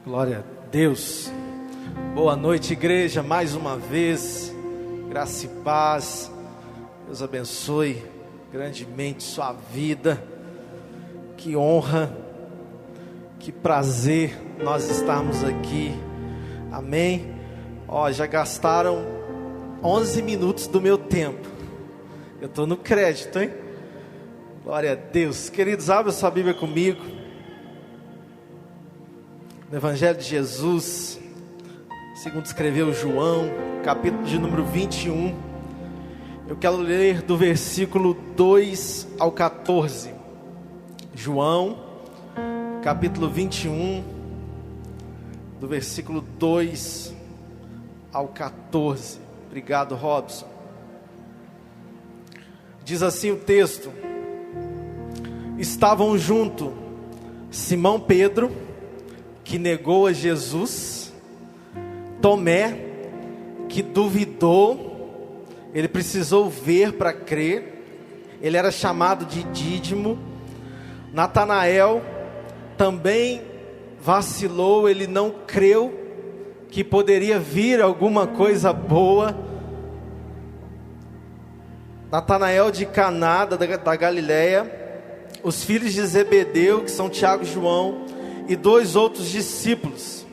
Glória a Deus. Boa noite, igreja, mais uma vez. Graça e paz. Deus abençoe grandemente sua vida. Que honra, que prazer nós estarmos aqui. Amém. Já gastaram 11 minutos do meu tempo. Eu estou no crédito, hein? Glória a Deus. Queridos, abra sua Bíblia comigo. No Evangelho de Jesus, segundo escreveu João, capítulo de número 21. Eu quero ler do versículo 2 ao 14. João, capítulo 21, do versículo 2 ao 14. Obrigado, Robson. Diz assim o texto: estavam junto Simão Pedro, que negou a Jesus, Tomé, que duvidou, ele precisou ver para crer, ele era chamado de Dídimo, Natanael também vacilou, ele não creu que poderia vir alguma coisa boa. Natanael de Caná da Galileia, os filhos de Zebedeu, que são Tiago e João, e 2 outros discípulos.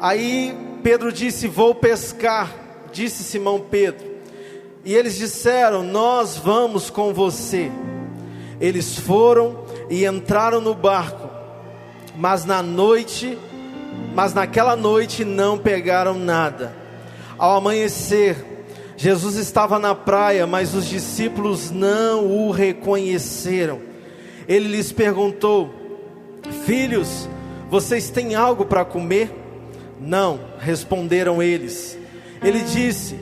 Aí Pedro disse: vou pescar, disse Simão Pedro. E eles disseram: nós vamos com você. Eles foram e entraram no barco, mas naquela noite não pegaram nada. Ao amanhecer, Jesus estava na praia, mas os discípulos não o reconheceram. Ele lhes perguntou: filhos, vocês têm algo para comer? Não, responderam eles. Ele disse: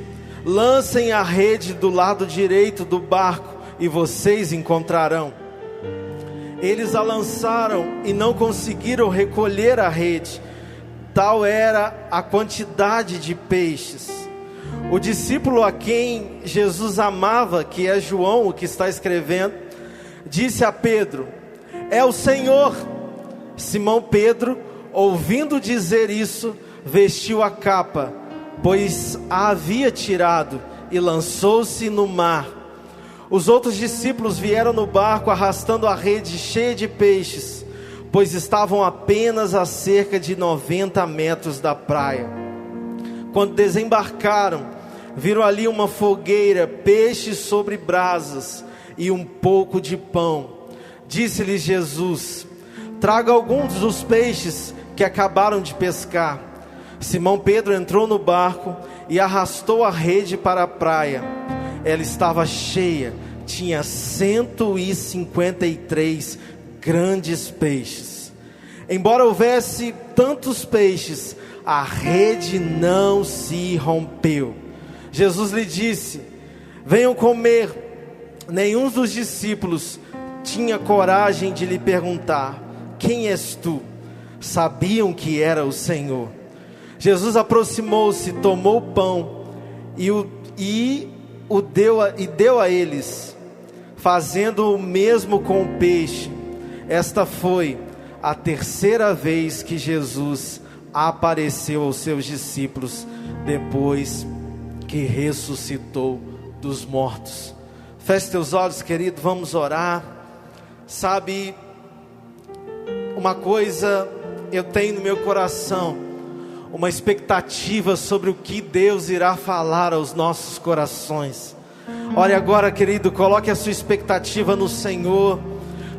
lancem a rede do lado direito do barco e vocês encontrarão. Eles a lançaram e não conseguiram recolher a rede, tal era a quantidade de peixes. O discípulo a quem Jesus amava, que é João, o que está escrevendo, disse a Pedro: é o Senhor. Simão Pedro, ouvindo dizer isso, vestiu a capa, pois a havia tirado, e lançou-se no mar. Os outros discípulos vieram no barco arrastando a rede cheia de peixes, pois estavam apenas a cerca de 90 metros da praia. Quando desembarcaram, viram ali uma fogueira, peixes sobre brasas e um pouco de pão. Disse-lhes Jesus: traga alguns dos peixes que acabaram de pescar. Simão Pedro entrou no barco e arrastou a rede para a praia. Ela estava cheia, tinha 153 grandes peixes. Embora houvesse tantos peixes, a rede não se rompeu. Jesus lhe disse: venham comer. Nenhum dos discípulos tinha coragem de lhe perguntar: quem és tu? Sabiam que era o Senhor. Jesus aproximou-se, tomou o pão e deu a eles, fazendo o mesmo com o peixe. Esta foi a terceira vez que Jesus apareceu aos seus discípulos depois que ressuscitou dos mortos. Feche teus olhos, querido, vamos orar. Sabe, uma coisa eu tenho no meu coração, uma expectativa sobre o que Deus irá falar aos nossos corações. Ore agora, querido, coloque a sua expectativa no Senhor,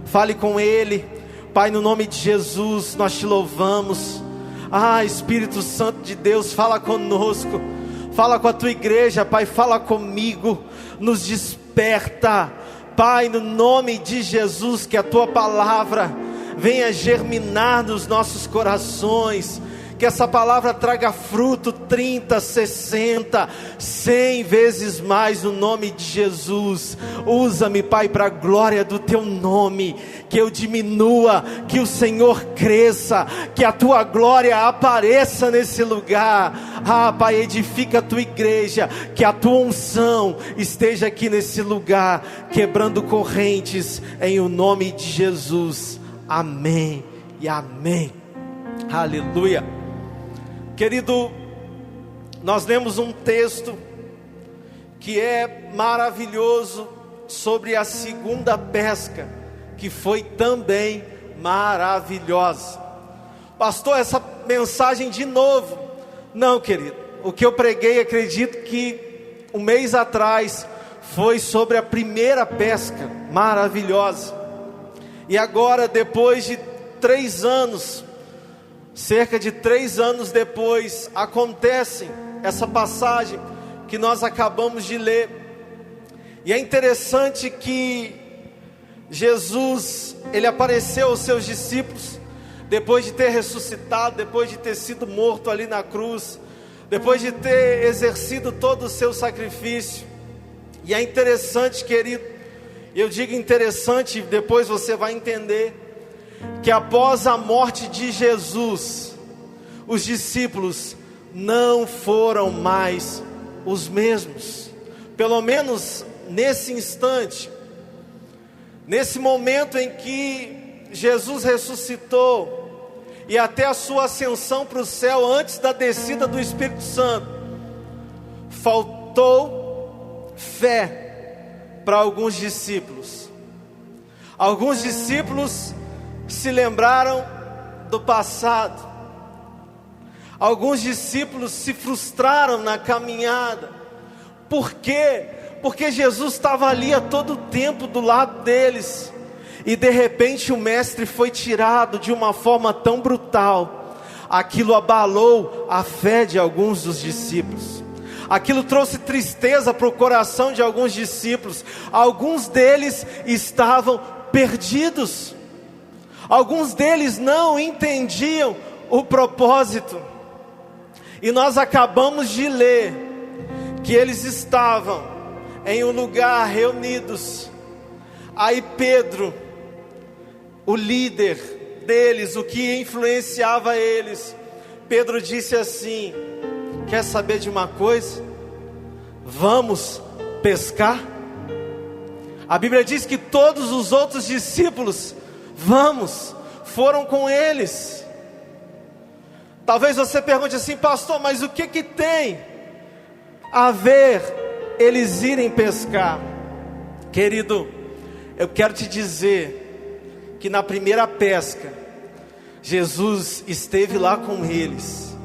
fale com Ele. Pai, no nome de Jesus, nós te louvamos. Espírito Santo de Deus, fala conosco, fala com a tua igreja, Pai, fala comigo, nos desperta, Pai, no nome de Jesus, que a tua palavra venha germinar nos nossos corações, que essa palavra traga fruto 30, 60, 100 vezes mais no nome de Jesus. Usa-me, Pai, para a glória do teu nome, que eu diminua, que o Senhor cresça, que a tua glória apareça nesse lugar. Pai, edifica a tua igreja, que a tua unção esteja aqui nesse lugar, quebrando correntes, em o nome de Jesus. Amém e amém. Aleluia. Querido, nós lemos um texto que é maravilhoso sobre a segunda pesca, que foi também maravilhosa. Pastor, essa mensagem de novo? Não, querido, o que eu preguei, acredito que um mês atrás, foi sobre a primeira pesca maravilhosa. E agora, depois de 3 anos, cerca de 3 anos depois, acontece essa passagem que nós acabamos de ler. E é interessante que Jesus, ele apareceu aos seus discípulos, depois de ter ressuscitado, depois de ter sido morto ali na cruz, depois de ter exercido todo o seu sacrifício. E é interessante, querido, eu digo interessante, depois você vai entender, que após a morte de Jesus, os discípulos não foram mais os mesmos. Pelo menos nesse instante, nesse momento em que Jesus ressuscitou, e até a sua ascensão para o céu, antes da descida do Espírito Santo, faltou fé para alguns discípulos. Alguns discípulos se lembraram do passado. Alguns discípulos se frustraram na caminhada. Por quê? Porque Jesus estava ali a todo tempo do lado deles. E de repente o mestre foi tirado de uma forma tão brutal. Aquilo abalou a fé de alguns dos discípulos. Aquilo trouxe tristeza para o coração de alguns discípulos. Alguns deles estavam perdidos. Alguns deles não entendiam o propósito. E nós acabamos de ler que eles estavam em um lugar reunidos. Aí Pedro, o líder deles, o que influenciava eles, Pedro disse assim: quer saber de uma coisa? Vamos pescar? A Bíblia diz que todos os outros discípulos, foram com eles. Talvez você pergunte assim: pastor, mas o que tem a ver eles irem pescar? Querido, eu quero te dizer que na primeira pesca, Jesus esteve lá com eles,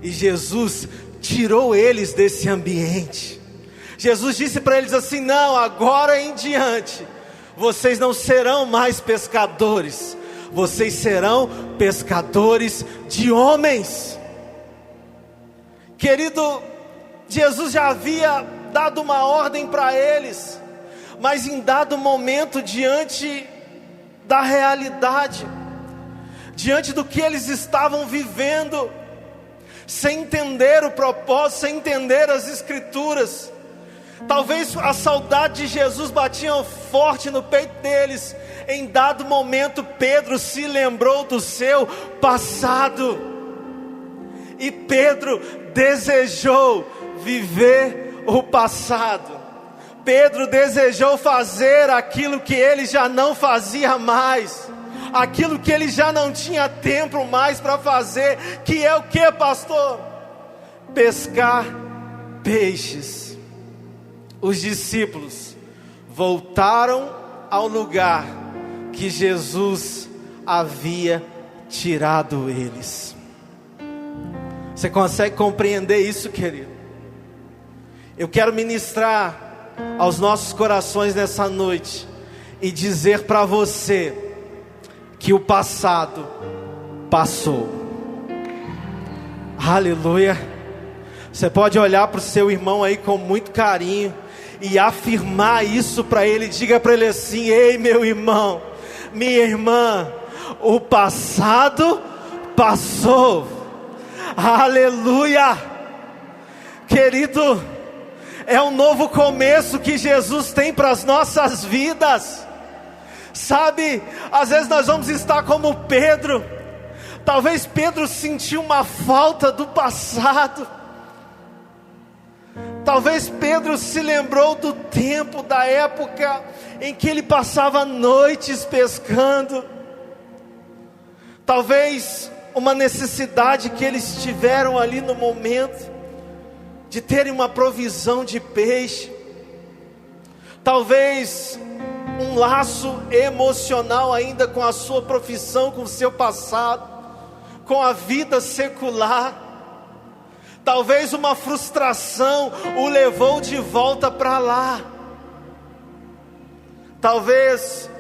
e Jesus tirou eles desse ambiente. Jesus disse para eles assim: não, agora em diante, vocês não serão mais pescadores, vocês serão pescadores de homens. Querido, Jesus já havia dado uma ordem para eles, mas em dado momento, diante da realidade, diante do que eles estavam vivendo, sem entender o propósito, sem entender as escrituras, talvez a saudade de Jesus batia forte no peito deles. Em dado momento, Pedro se lembrou do seu passado, e Pedro desejou viver o passado. Pedro desejou fazer aquilo que ele já não fazia mais, aquilo que ele já não tinha tempo mais para fazer, que é o que, pastor? Pescar peixes. Os discípulos voltaram ao lugar que Jesus havia tirado eles. Você consegue compreender isso, querido? Eu quero ministrar aos nossos corações nessa noite e dizer para você que o passado passou. Aleluia. Você pode olhar para o seu irmão aí com muito carinho e afirmar isso para ele. Diga para ele assim: ei, meu irmão, minha irmã, o passado passou. Aleluia. Querido, é um novo começo que Jesus tem para as nossas vidas. Sabe, às vezes nós vamos estar como Pedro. Talvez Pedro sentiu uma falta do passado. Talvez Pedro se lembrou do tempo, da época em que ele passava noites pescando. Talvez uma necessidade que eles tiveram ali no momento, de terem uma provisão de peixe, talvez um laço emocional ainda com a sua profissão, com o seu passado, com a vida secular. Talvez uma frustração o levou de volta para lá. Talvez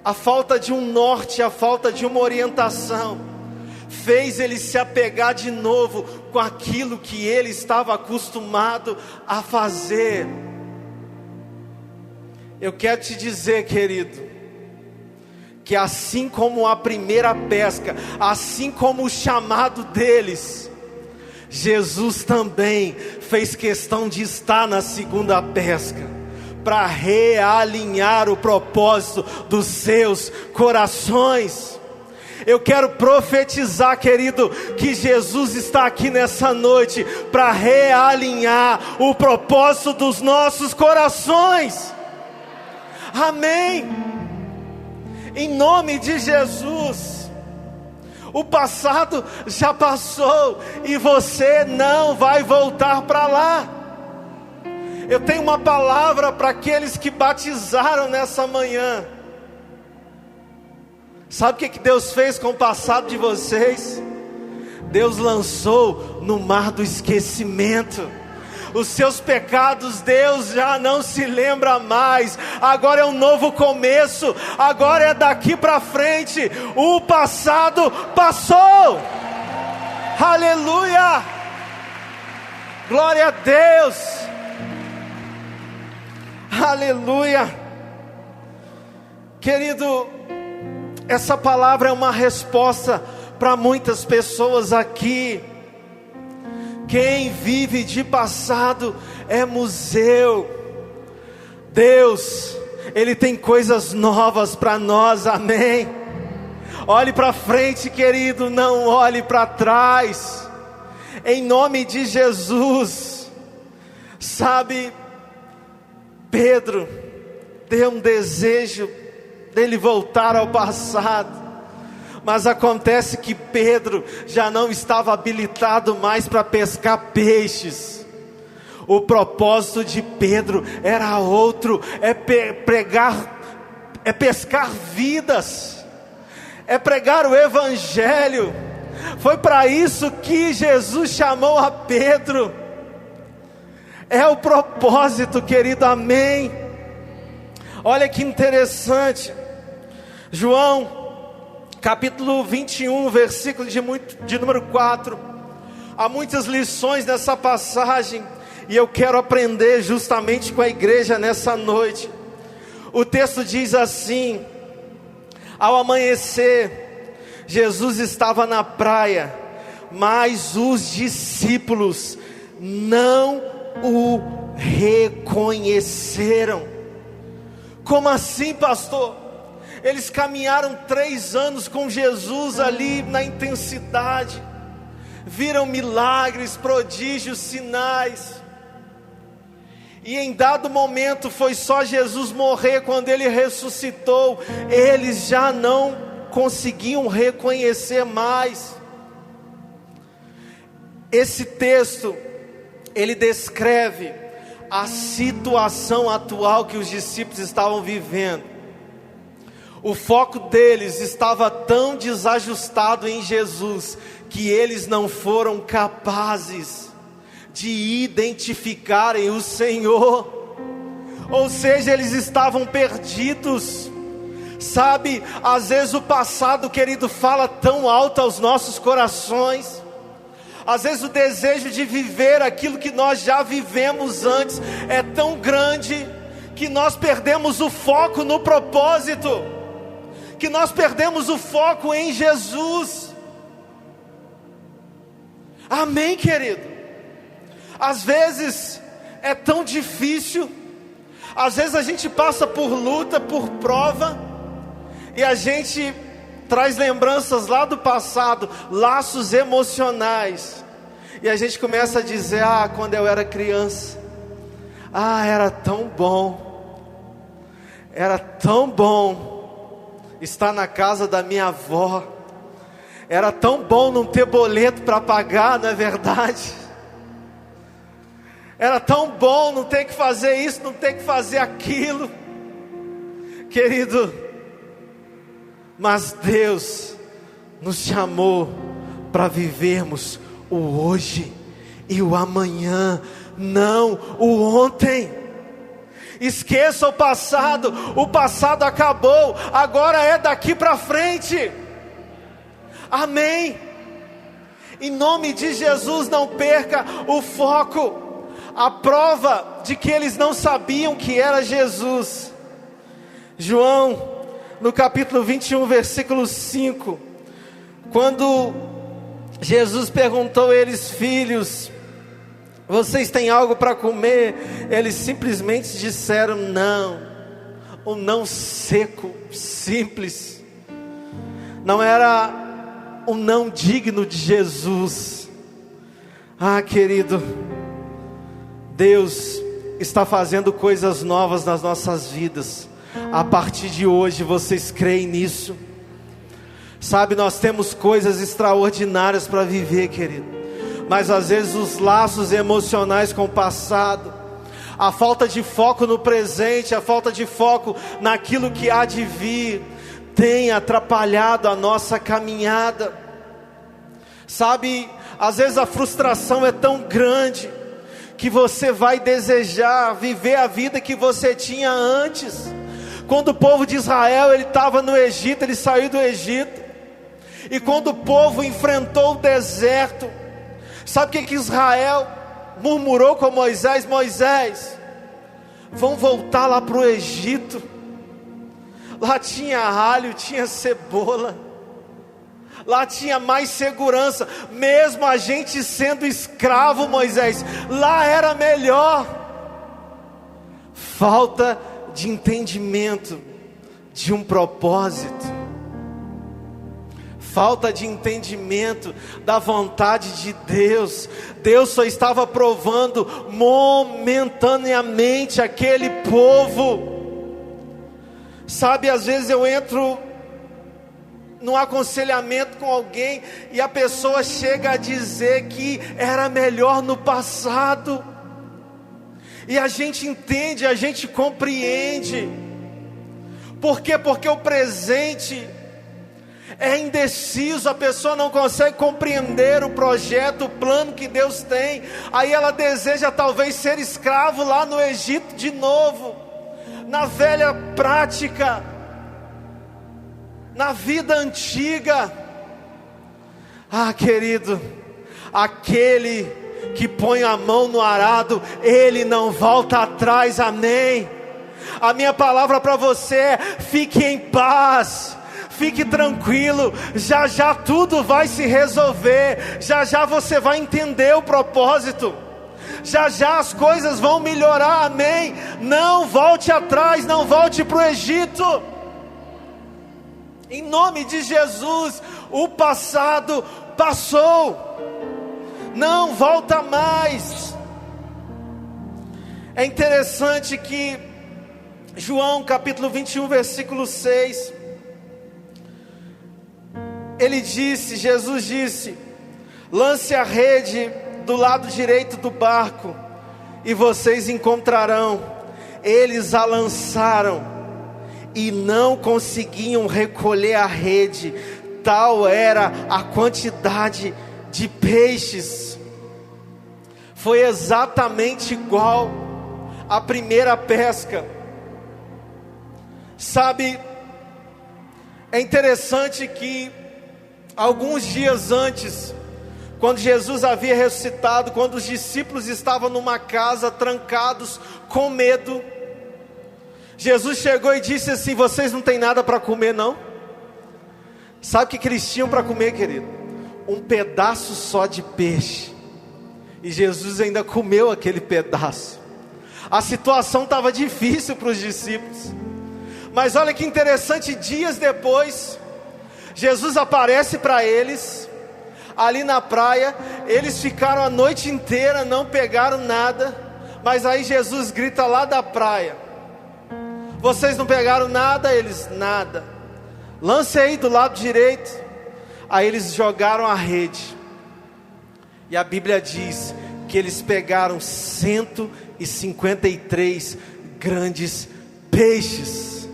a falta de um norte, a falta de uma orientação, fez ele se apegar de novo com aquilo que ele estava acostumado a fazer. Eu quero te dizer, querido, que assim como a primeira pesca, assim como o chamado deles, Jesus também fez questão de estar na segunda pesca, para realinhar o propósito dos seus corações. Eu quero profetizar, querido, que Jesus está aqui nessa noite para realinhar o propósito dos nossos corações. Amém. Em nome de Jesus. O passado já passou e você não vai voltar para lá. Eu tenho uma palavra para aqueles que batizaram nessa manhã. Sabe o que Deus fez com o passado de vocês? Deus lançou no mar do esquecimento. Os seus pecados Deus já não se lembra mais. Agora é um novo começo. Agora é daqui para frente. O passado passou. Aleluia. Glória a Deus. Aleluia. Querido, essa palavra é uma resposta para muitas pessoas aqui. Quem vive de passado é museu. Deus, Ele tem coisas novas para nós, amém? Olhe para frente, querido, não olhe para trás. Em nome de Jesus. Sabe, Pedro deu um desejo dele voltar ao passado. Mas acontece que Pedro já não estava habilitado mais para pescar peixes. O propósito de Pedro era outro, é pescar vidas, é pregar o evangelho. Foi para isso que Jesus chamou a Pedro. É o propósito, querido, amém. Olha que interessante, João capítulo 21, versículo de número 4. Há muitas lições nessa passagem, e eu quero aprender justamente com a igreja nessa noite. O texto diz assim: ao amanhecer, Jesus estava na praia, mas os discípulos não o reconheceram. Como assim, pastor? Eles caminharam 3 anos com Jesus ali na intensidade, viram milagres, prodígios, sinais, e em dado momento foi só Jesus morrer. Quando Ele ressuscitou, eles já não conseguiam reconhecer mais. Esse texto, ele descreve a situação atual que os discípulos estavam vivendo. O foco deles estava tão desajustado em Jesus, que eles não foram capazes de identificarem o Senhor. Ou seja, eles estavam perdidos. Sabe, às vezes o passado, querido, fala tão alto aos nossos corações. Às vezes o desejo de viver aquilo que nós já vivemos antes é tão grande, que nós perdemos o foco no propósito, que nós perdemos o foco em Jesus. Amém, querido? Às vezes é tão difícil, às vezes a gente passa por luta, por prova, e a gente traz lembranças lá do passado, laços emocionais, e a gente começa a dizer: quando eu era criança, era tão bom estar na casa da minha avó, Era tão bom não ter boleto para pagar, não é verdade? Era tão bom não ter que fazer isso, não ter que fazer aquilo. Querido, mas Deus nos chamou para vivermos o hoje e o amanhã, não o ontem. Esqueça o passado acabou, agora é daqui para frente. Amém. Em nome de Jesus, não perca o foco. A prova de que eles não sabiam que era Jesus. João, no capítulo 21, versículo 5, quando Jesus perguntou a eles: filhos, vocês têm algo para comer? Eles simplesmente disseram não. Um não seco, simples. Não era um não digno de Jesus. Ah, querido, Deus está fazendo coisas novas nas nossas vidas. A partir de hoje, vocês creem nisso? Sabe, nós temos coisas extraordinárias para viver, querido. Mas às vezes os laços emocionais com o passado, a falta de foco no presente, a falta de foco naquilo que há de vir, tem atrapalhado a nossa caminhada. Sabe, às vezes a frustração é tão grande que você vai desejar viver a vida que você tinha antes. Quando o povo de Israel, ele estava no Egito, ele saiu do Egito, e quando o povo enfrentou o deserto, sabe o que Israel murmurou com Moisés? Moisés, vamos voltar lá para o Egito. Lá tinha alho, tinha cebola, lá tinha mais segurança. Mesmo a gente sendo escravo, Moisés, lá era melhor. Falta de entendimento de um propósito, falta de entendimento da vontade de Deus. Deus só estava provando momentaneamente aquele povo. Sabe, às vezes eu entro num aconselhamento com alguém e a pessoa chega a dizer que era melhor no passado, e a gente entende, a gente compreende. Por quê? Porque o presente é indeciso, a pessoa não consegue compreender o projeto, o plano que Deus tem. Aí ela deseja talvez ser escravo lá no Egito de novo, na velha prática, na vida antiga. Ah, querido, aquele que põe a mão no arado, ele não volta atrás. Amém. A minha palavra para você é: fique em paz, fique tranquilo, já já tudo vai se resolver, já já você vai entender o propósito, já já as coisas vão melhorar. Amém. Não volte atrás, não volte para o Egito. Em nome de Jesus, o passado passou, não volta mais. É interessante que João capítulo 21, versículo 6, Jesus disse: lance a rede do lado direito do barco e vocês encontrarão. Eles a lançaram e não conseguiam recolher a rede, tal era a quantidade de peixes. Foi exatamente igual à primeira pesca. Sabe, é interessante que alguns dias antes, quando Jesus havia ressuscitado, quando os discípulos estavam numa casa trancados com medo, Jesus chegou e disse assim: vocês não têm nada para comer não? Sabe o que eles tinham para comer, querido? Um pedaço só de peixe. E Jesus ainda comeu aquele pedaço. A situação estava difícil para os discípulos. Mas olha que interessante, dias depois, Jesus aparece para eles, ali na praia. Eles ficaram a noite inteira, não pegaram nada. Mas aí Jesus grita lá da praia: vocês não pegaram nada? Eles: nada. Lance aí do lado direito. Aí eles jogaram a rede, e a Bíblia diz que eles pegaram 153 grandes peixes.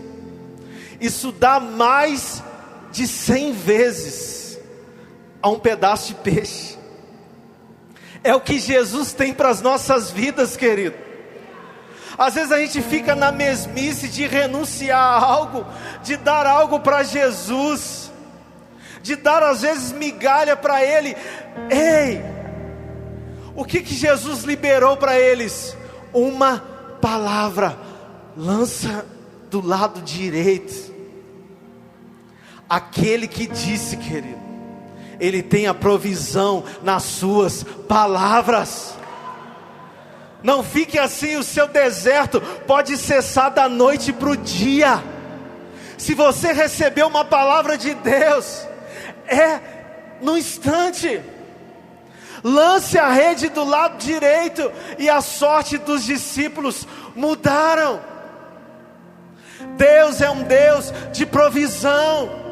Isso dá mais de 100 vezes a um pedaço de peixe. É o que Jesus tem para as nossas vidas, querido. Às vezes a gente fica na mesmice de renunciar a algo, de dar algo para Jesus, de dar às vezes migalha para Ele. Ei, o que Jesus liberou para eles? Uma palavra: lança do lado direito. Aquele que disse, querido, Ele tem a provisão nas suas palavras. Não fique assim, o seu deserto pode cessar da noite para o dia. Se você recebeu uma palavra de Deus, é no instante. Lance a rede do lado direito, e a sorte dos discípulos mudaram. Deus é um Deus de provisão.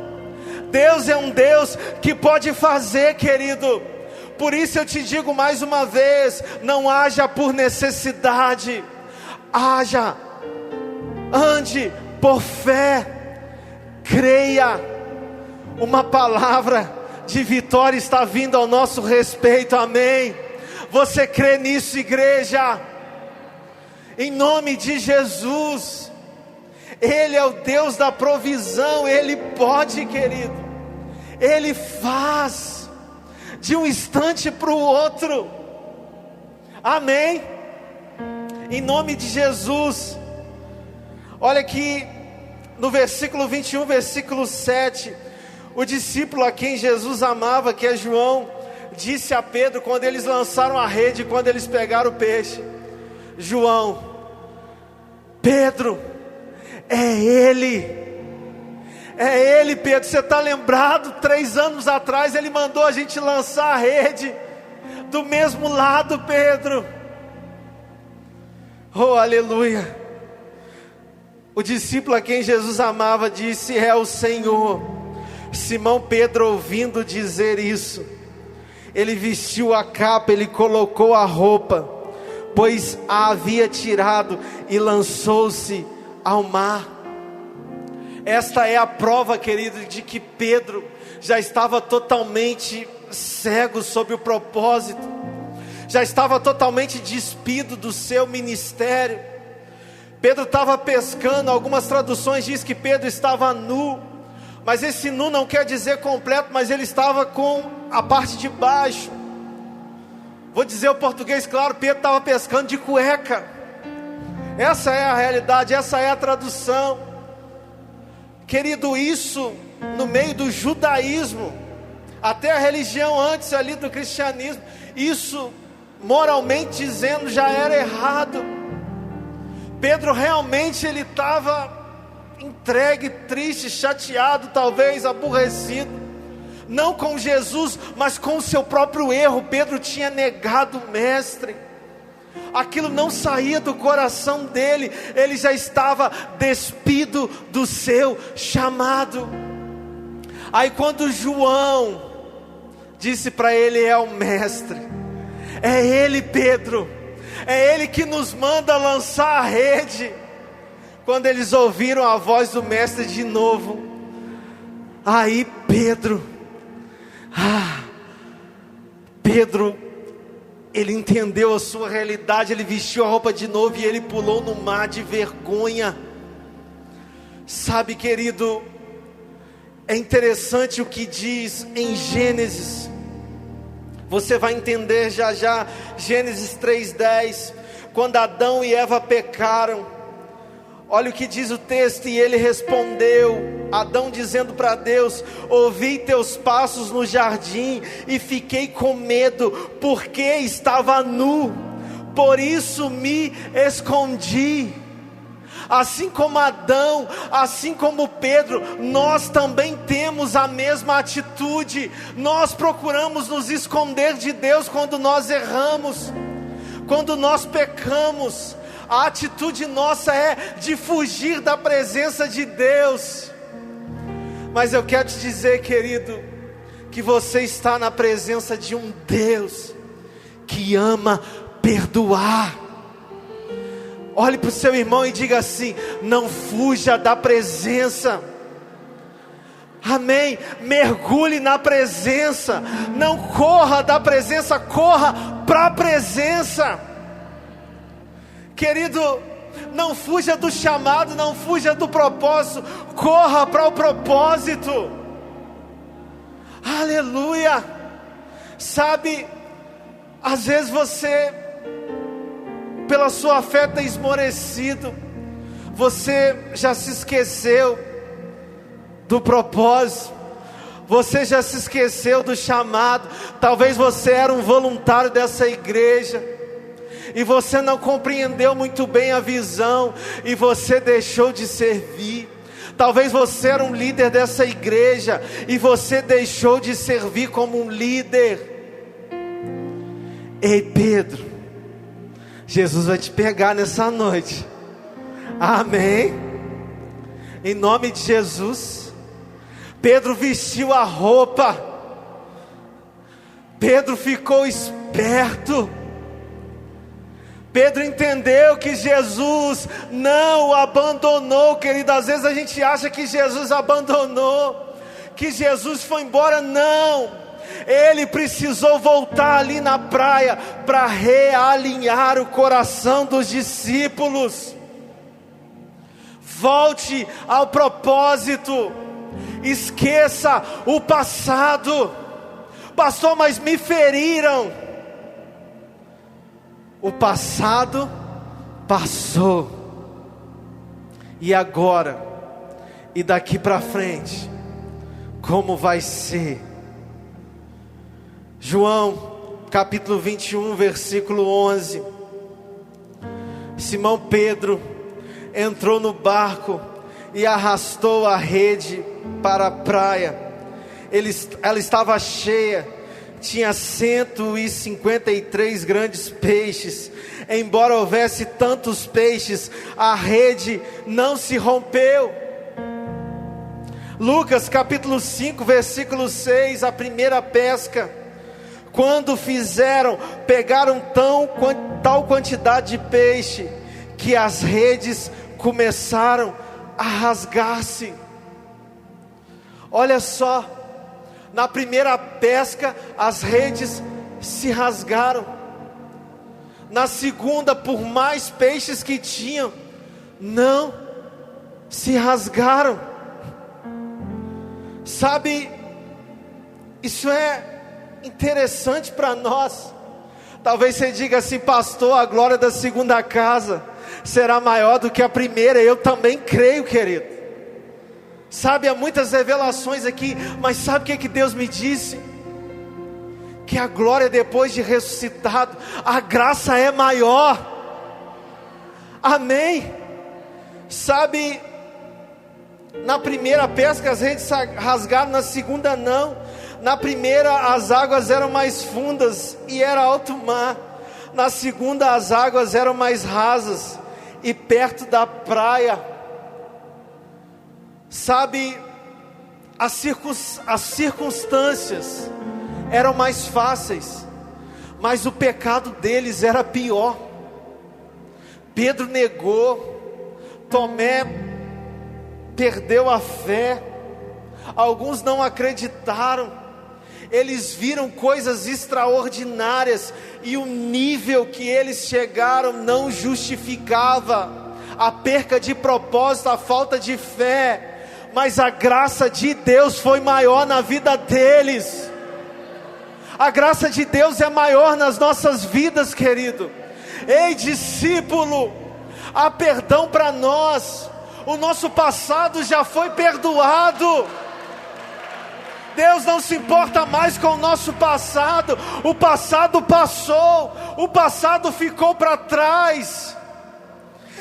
Deus é um Deus que pode fazer, querido. Por isso eu te digo mais uma vez: não haja por necessidade, ande por fé, creia. Uma palavra de vitória está vindo ao nosso respeito, amém? Você crê nisso, igreja? Em nome de Jesus. Ele é o Deus da provisão, Ele pode, querido, Ele faz, de um instante para o outro, amém? Em nome de Jesus. Olha aqui no versículo 21, versículo 7, o discípulo a quem Jesus amava, que é João, disse a Pedro, quando eles lançaram a rede, quando eles pegaram o peixe: João, Pedro, é Ele, Pedro. Você está lembrado? 3 anos atrás Ele mandou a gente lançar a rede do mesmo lado, Pedro. Oh, aleluia. O discípulo a quem Jesus amava disse: é o Senhor. Simão Pedro, ouvindo dizer isso, ele vestiu a capa, ele colocou a roupa, pois a havia tirado, e lançou-se ao mar. Esta é a prova, querido, de que Pedro já estava totalmente cego sobre o propósito, já estava totalmente despido do seu ministério. Pedro estava pescando. Algumas traduções dizem que Pedro estava nu, mas esse nu não quer dizer completo, mas ele estava com a parte de baixo. Vou dizer o português claro: Pedro estava pescando de cueca. Essa é a realidade, essa é a tradução. Querido, isso no meio do judaísmo, até a religião antes ali do cristianismo, isso moralmente dizendo já era errado. Pedro realmente ele estava entregue, triste, chateado, talvez aborrecido, não com Jesus, mas com o seu próprio erro. Pedro tinha negado o mestre, aquilo não saía do coração dele, ele já estava despido do seu chamado. Aí quando João disse para ele: é o mestre, é ele, Pedro, é ele que nos manda lançar a rede. Quando eles ouviram a voz do mestre de novo, aí Pedro, ele entendeu a sua realidade, ele vestiu a roupa de novo e ele pulou no mar de vergonha. Sabe, querido, é interessante o que diz em Gênesis, você vai entender já já, Gênesis 3:10, quando Adão e Eva pecaram. Olha o que diz o texto: e ele respondeu, Adão dizendo para Deus: ouvi teus passos no jardim e fiquei com medo, porque estava nu, por isso me escondi. Assim como Adão, assim como Pedro, nós também temos a mesma atitude. Nós procuramos nos esconder de Deus quando nós erramos, quando nós pecamos. A atitude nossa é de fugir da presença de Deus. Mas eu quero te dizer, querido, que você está na presença de um Deus que ama perdoar. Olhe para o seu irmão e diga assim: não fuja da presença. Amém? Mergulhe na presença. Não corra da presença, corra para a presença. Querido, não fuja do chamado, não fuja do propósito, corra para o propósito. Aleluia. Sabe, às vezes você, pela sua fé, está esmorecido, você já se esqueceu do propósito, você já se esqueceu do chamado. Talvez você era um voluntário dessa igreja e você não compreendeu muito bem a visão e você deixou de servir. Talvez você era um líder dessa igreja e você deixou de servir como um líder. Ei, Pedro, Jesus vai te pegar nessa noite. Amém? Em nome de Jesus. Pedro vestiu a roupa. Pedro ficou esperto. Pedro entendeu que Jesus não o abandonou, querido. Às vezes a gente acha que Jesus abandonou, que Jesus foi embora. Não, ele precisou voltar ali na praia para realinhar o coração dos discípulos. Volte ao propósito, esqueça o passado. Pastor, mas me feriram. O passado passou, e agora, e daqui para frente, como vai ser? João capítulo 21, versículo 11. Simão Pedro entrou no barco e arrastou a rede para a praia. Ela estava cheia, tinha 153 grandes peixes. Embora houvesse tantos peixes, a rede não se rompeu. Lucas capítulo 5, versículo 6, a primeira pesca. Quando pegaram tal quantidade de peixe, que as redes começaram a rasgar-se. Olha só, na primeira pesca as redes se rasgaram. Na segunda, por mais peixes que tinham, não se rasgaram. Sabe, isso é interessante para nós. Talvez você diga assim: pastor, a glória da segunda casa será maior do que a primeira. Eu também creio, querido. Sabe, há muitas revelações aqui, mas sabe o que Deus me disse? Que a glória depois de ressuscitado, a graça é maior. Amém? Sabe, na primeira pesca as redes rasgaram, na segunda não. Na primeira as águas eram mais fundas e era alto mar. Na segunda as águas eram mais rasas e perto da praia. Sabe, as circunstâncias eram mais fáceis, mas o pecado deles era pior. Pedro negou, Tomé perdeu a fé, alguns não acreditaram. Eles viram coisas extraordinárias e o nível que eles chegaram não justificava a perca de propósito, a falta de fé. Mas a graça de Deus foi maior na vida deles. A graça de Deus é maior nas nossas vidas, querido. Ei, discípulo, há perdão para nós. O nosso passado já foi perdoado. Deus não se importa mais com o nosso passado. O passado passou, o passado ficou para trás.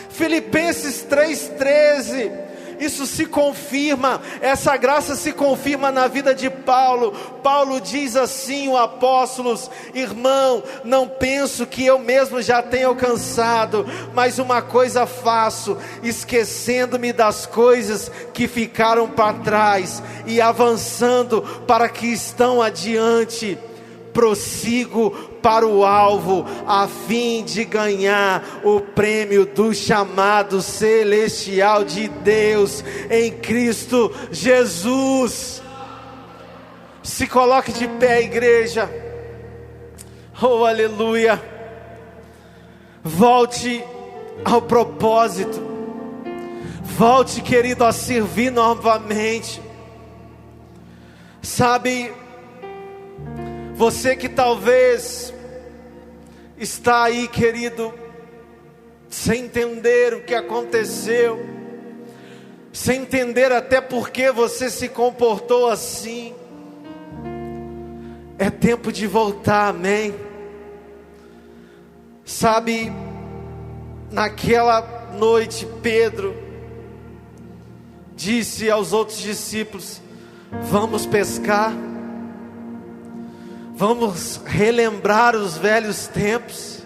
Filipenses 3,13. Isso se confirma, essa graça se confirma na vida de Paulo. Paulo diz assim, o apóstolo: irmão, não penso que eu mesmo já tenha alcançado, mas uma coisa faço, esquecendo-me das coisas que ficaram para trás e avançando para que estão adiante, prossigo para o alvo, a fim de ganhar o prêmio do chamado celestial de Deus em Cristo Jesus. Se coloque de pé, igreja. Oh, aleluia. Volte ao propósito. Volte, querido, a servir novamente. Sabe, você que talvez está aí, querido, sem entender o que aconteceu, sem entender até por que você se comportou assim, é tempo de voltar, amém? Sabe, naquela noite Pedro disse aos outros discípulos: vamos pescar. Vamos relembrar os velhos tempos.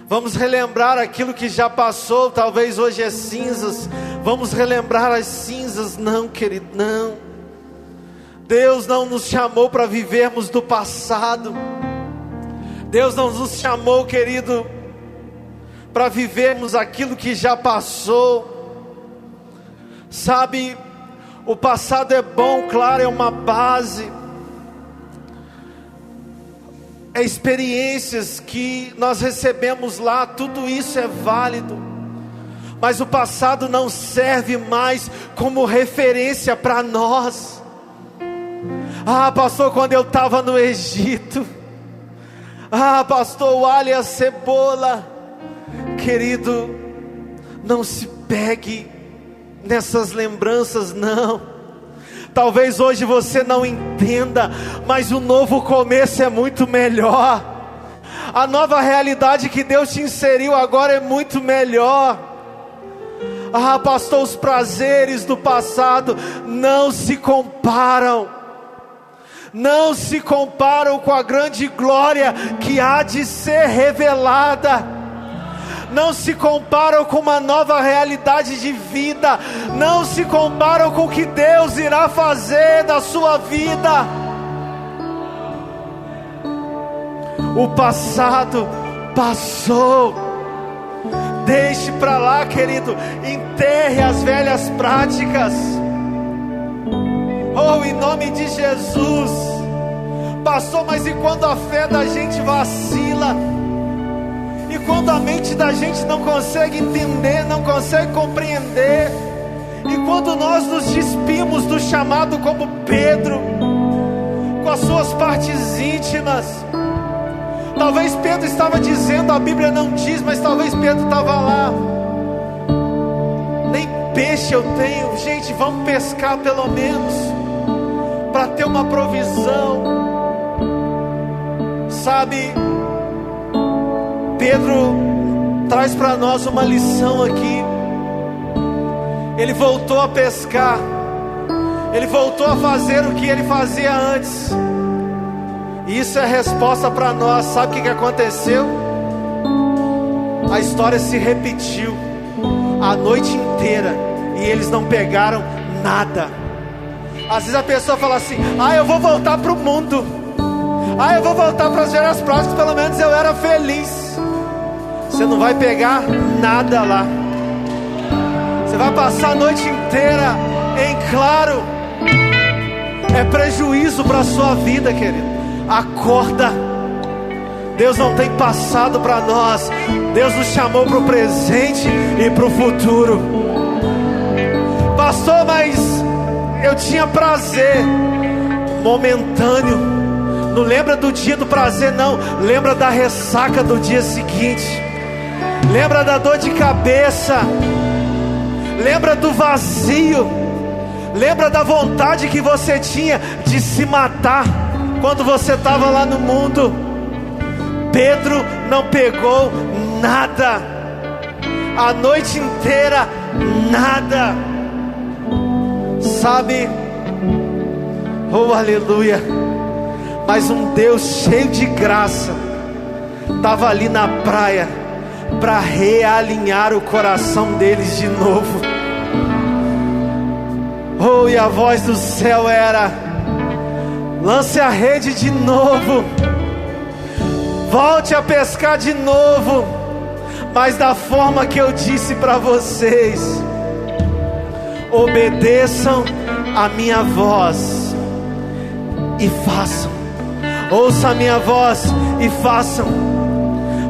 Vamos relembrar aquilo que já passou. Talvez hoje é cinzas. Vamos relembrar as cinzas. Não, querido, não. Deus não nos chamou para vivermos do passado. Deus não nos chamou, querido, para vivermos aquilo que já passou. Sabe, o passado é bom, claro, é uma base. É experiências que nós recebemos lá, tudo isso é válido, mas o passado não serve mais como referência para nós. Ah, pastor, quando eu estava no Egito, ah, pastor, o alho e a cebola. Querido, não se pegue nessas lembranças, não. Talvez hoje você não entenda, mas o novo começo é muito melhor. A nova realidade que Deus te inseriu agora é muito melhor. Ah, pastor, os prazeres do passado não se comparam. Não se comparam com a grande glória que há de ser revelada. Não se comparam com uma nova realidade de vida. Não se comparam com o que Deus irá fazer da sua vida. O passado passou. Deixe para lá, querido. Enterre as velhas práticas. Oh, em nome de Jesus. Pastor, mas e quando a fé da gente vacila? E quando a mente da gente não consegue entender, não consegue compreender, e quando nós nos despimos do chamado como Pedro, com as suas partes íntimas, talvez Pedro estava dizendo, a Bíblia não diz, mas talvez Pedro estava lá, nem peixe eu tenho, gente, vamos pescar pelo menos, para ter uma provisão, sabe? Pedro traz para nós uma lição aqui. Ele voltou a pescar. Ele voltou a fazer o que ele fazia antes. E isso é a resposta para nós. Sabe o que aconteceu? A história se repetiu a noite inteira e eles não pegaram nada. Às vezes a pessoa fala assim: ah, eu vou voltar para o mundo. Ah, eu vou voltar para as velhas práticas. Pelo menos eu era feliz. Você não vai pegar nada lá. Você vai passar a noite inteira em claro. É prejuízo para a sua vida, querido. Acorda. Deus não tem passado para nós. Deus nos chamou para o presente e para o futuro. Pastor, mas eu tinha prazer momentâneo. Não lembra do dia do prazer, não. Lembra da ressaca do dia seguinte. Lembra da dor de cabeça. Lembra do vazio. Lembra da vontade que você tinha de se matar quando você estava lá no mundo. Pedro não pegou nada. a noite inteira nada. Sabe? Oh, aleluia. Mas um Deus cheio de graça estava ali na praia para realinhar o coração deles de novo. Oh, e a voz do céu era: lance a rede de novo, volte a pescar de novo, mas da forma que eu disse para vocês. Obedeçam a minha voz e façam. Ouça a minha voz e façam.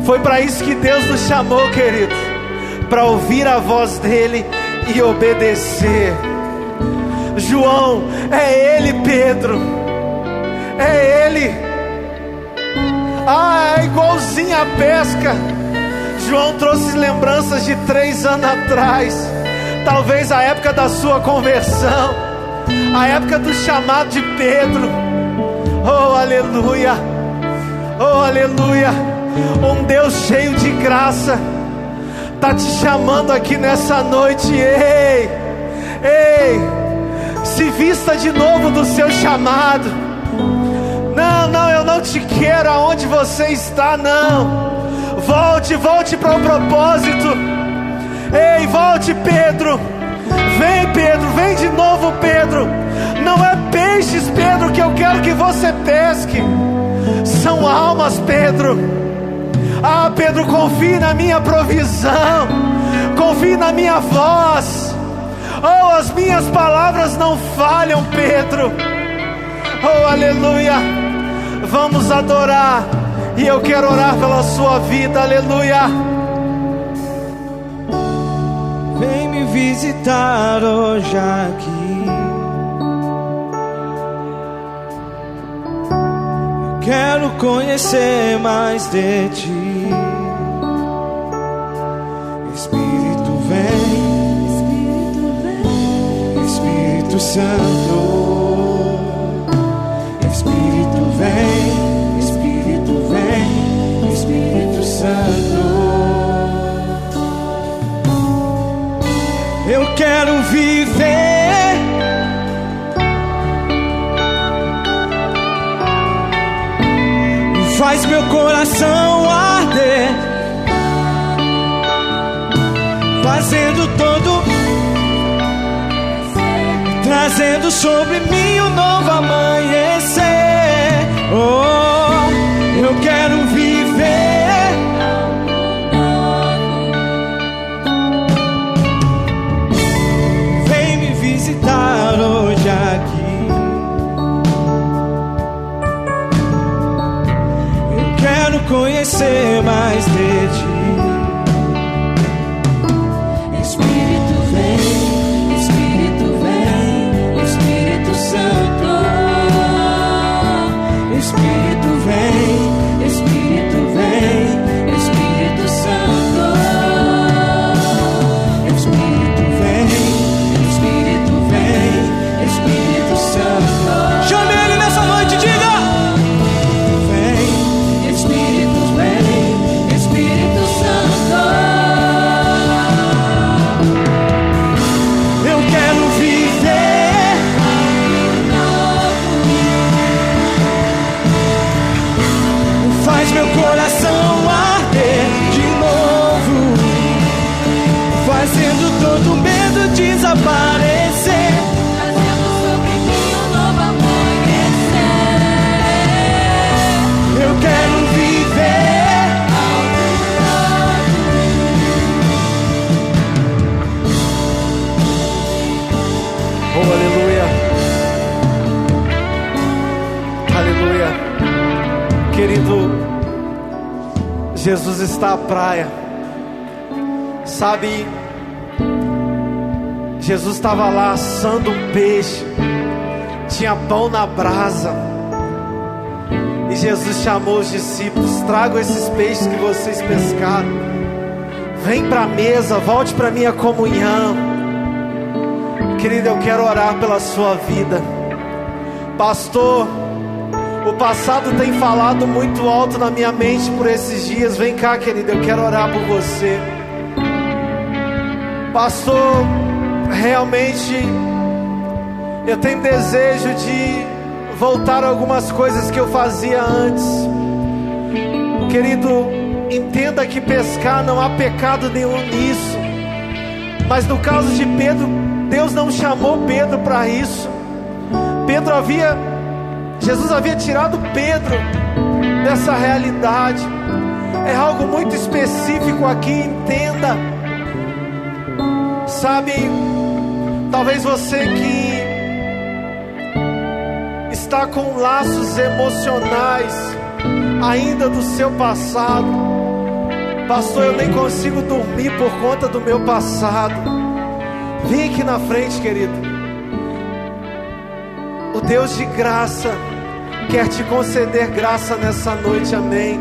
Foi para isso que Deus nos chamou, querido, para ouvir a voz dele e obedecer. João, é ele, Pedro, é ele. É igualzinho a pesca. João trouxe lembranças de 3 anos atrás, talvez a época da sua conversão, a época do chamado de Pedro. Oh, aleluia, oh, aleluia. Um Deus cheio de graça está te chamando aqui nessa noite. Ei, ei, se vista de novo do seu chamado. Não, eu não te quero aonde você está, não. Volte para o propósito. Ei, volte, Pedro. Vem, Pedro, vem de novo, Pedro. Não é peixes, Pedro, que eu quero que você pesque. São almas, Pedro. Pedro, confie na minha provisão. Confie na minha voz. Oh, as minhas palavras não falham, Pedro. Oh, aleluia. Vamos adorar. E eu quero orar pela sua vida, aleluia. Vem me visitar hoje aqui. Eu quero conhecer mais de ti. Espírito vem, Espírito Santo. Espírito vem, Espírito Santo. Eu quero viver faz meu coração arder, fazendo todo, trazendo sobre mim um novo amanhecer. Oh, eu quero viver. Vem me visitar hoje aqui. Eu quero conhecer mais de ti. Espírito vem, Espírito Santo. Espírito vem, Espírito Santo. Espírito vem, Espírito Santo. Chame ele nessa noite, diga! Vem, Espírito Santo. Eu quero viver. Faz meu coração arder de novo, fazendo todo medo desaparecer, trazendo sobre mim um novo amanhecer. eu quero viver. Oh, aleluia, aleluia. Querido, Jesus está à praia. Sabe, Jesus estava lá assando um peixe, tinha pão na brasa, e Jesus chamou os discípulos: tragam esses peixes que vocês pescaram, vem para a mesa, volte para a minha comunhão. Querido, eu quero orar pela sua vida. Pastor, o passado tem falado muito alto na minha mente por esses dias. Vem cá, querido, eu quero orar por você. Pastor, realmente eu tenho desejo de voltar a algumas coisas que eu fazia antes. Querido, entenda que pescar não há pecado nenhum nisso. Mas no caso de Pedro, Deus não chamou Pedro para isso. Jesus havia tirado Pedro dessa realidade. É algo muito específico aqui, entenda. Sabe, talvez você que está com laços emocionais ainda do seu passado. Pastor, eu nem consigo dormir por conta do meu passado. Vem aqui na frente, querido. O Deus de graça quer te conceder graça nessa noite, amém.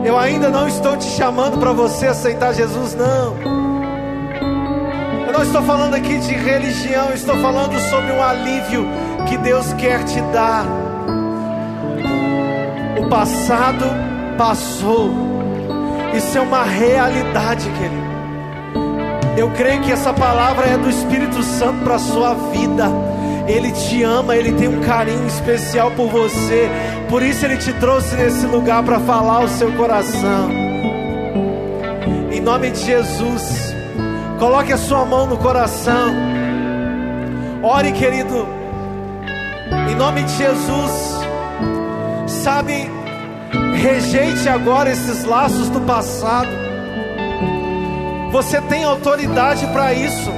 Eu ainda não estou te chamando para você aceitar Jesus, não. Eu não estou falando aqui de religião, eu estou falando sobre um alívio que Deus quer te dar. O passado passou. Isso é uma realidade, querido. Eu creio que essa palavra é do Espírito Santo para a sua vida. Ele te ama, Ele tem um carinho especial por você. Por isso Ele te trouxe nesse lugar para falar ao seu coração. Em nome de Jesus, coloque a sua mão no coração. Ore, querido. Em nome de Jesus. Sabe, rejeite agora esses laços do passado. Você tem autoridade para isso.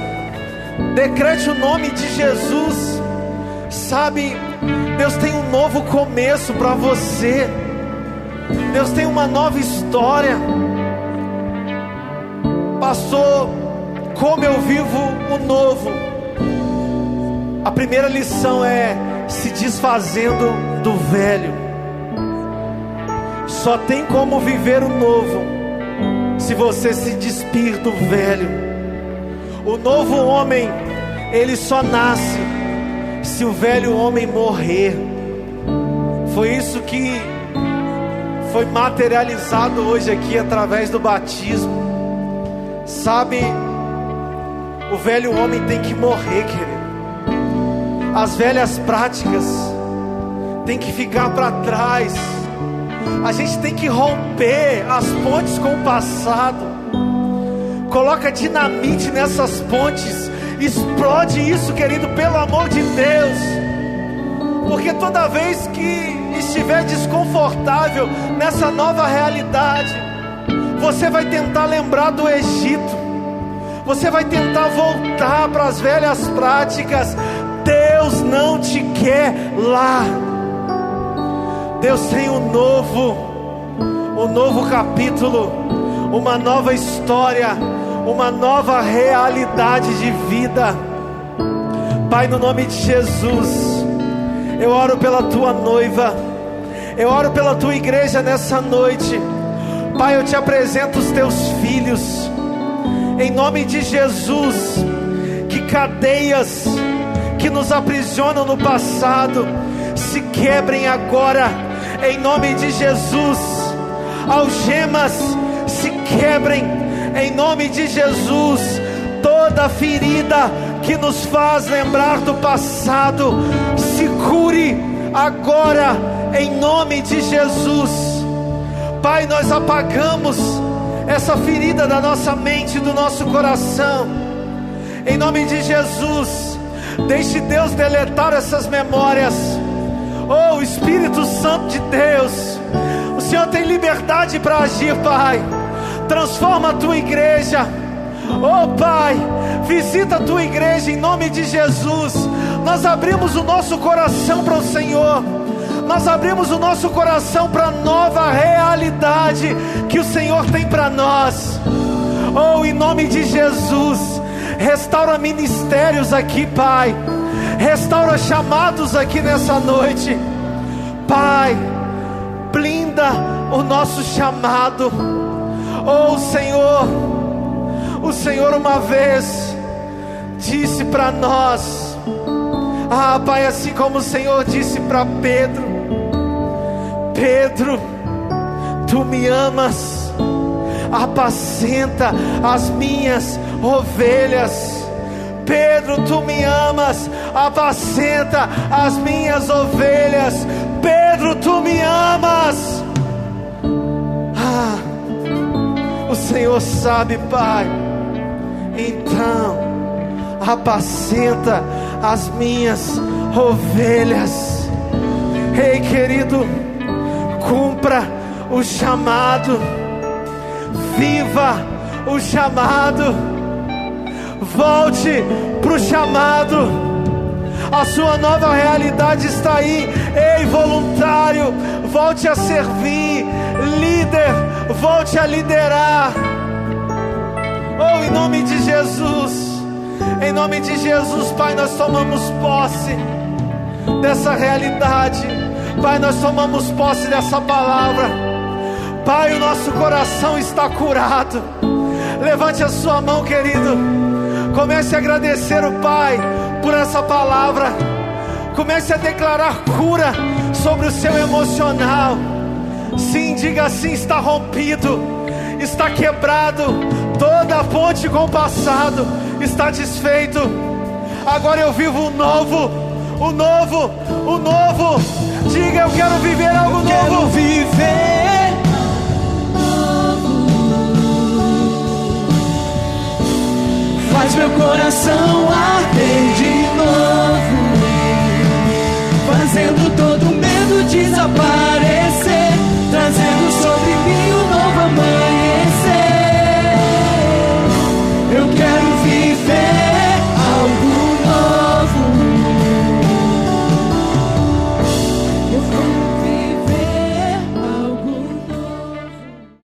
Decrete o nome de Jesus. Sabe, Deus tem um novo começo para você. Deus tem uma nova história. Pastor, como eu vivo o novo? A primeira lição é se desfazendo do velho. Só tem como viver o novo se você se despir do velho. O novo homem, ele só nasce se o velho homem morrer. Foi isso que foi materializado hoje aqui através do batismo. Sabe, o velho homem tem que morrer, querido. As velhas práticas tem que ficar para trás. A gente tem que romper as pontes com o passado. Coloca dinamite nessas pontes. Explode isso, querido, pelo amor de Deus. Porque toda vez que estiver desconfortável nessa nova realidade, você vai tentar lembrar do Egito. Você vai tentar voltar para as velhas práticas. Deus não te quer lá. Deus tem um novo capítulo, uma nova história, uma nova realidade de vida. Pai, no nome de Jesus, eu oro pela tua noiva, eu oro pela tua igreja nessa noite. Pai, eu te apresento os teus filhos, em nome de Jesus. Que cadeias que nos aprisionam no passado se quebrem agora, em nome de Jesus. Algemas se quebrem, em nome de Jesus. Toda ferida que nos faz lembrar do passado se cure agora, em nome de Jesus. Pai, nós apagamos essa ferida da nossa mente, do nosso coração, em nome de Jesus. Deixe Deus deletar essas memórias. Oh, Espírito Santo de Deus, o Senhor tem liberdade para agir, Pai. Transforma a tua igreja. Oh, Pai, visita a tua igreja em nome de Jesus. Nós abrimos o nosso coração para o Senhor. Nós abrimos o nosso coração para a nova realidade que o Senhor tem para nós. Oh, em nome de Jesus, restaura ministérios aqui, Pai. Restaura chamados aqui nessa noite, Pai. Blinda o nosso chamado. Oh, Senhor, o Senhor uma vez disse para nós, Pai, assim como o Senhor disse para Pedro: Pedro, tu me amas, apacenta as minhas ovelhas. Pedro, tu me amas, apacenta as minhas ovelhas. Pedro, tu me amas. O Senhor sabe, Pai. Então, apacenta as minhas ovelhas. Ei, querido, cumpra o chamado, viva o chamado, volte para o chamado. A sua nova realidade está aí. Ei, voluntário, volte a servir. Líder, volte a liderar. Oh, em nome de Jesus, em nome de Jesus, Pai, nós tomamos posse dessa realidade. Pai, nós tomamos posse dessa palavra. Pai, o nosso coração está curado. Levante a sua mão, querido. Comece a agradecer o Pai por essa palavra. Comece a declarar cura sobre o seu emocional. Sim, diga assim: está rompido, está quebrado, toda a ponte com o passado está desfeito. Agora eu vivo o novo, o novo, o novo. Diga: eu quero viver algo novo. Quero viver faz meu coração arder de novo, fazendo todo medo desaparecer.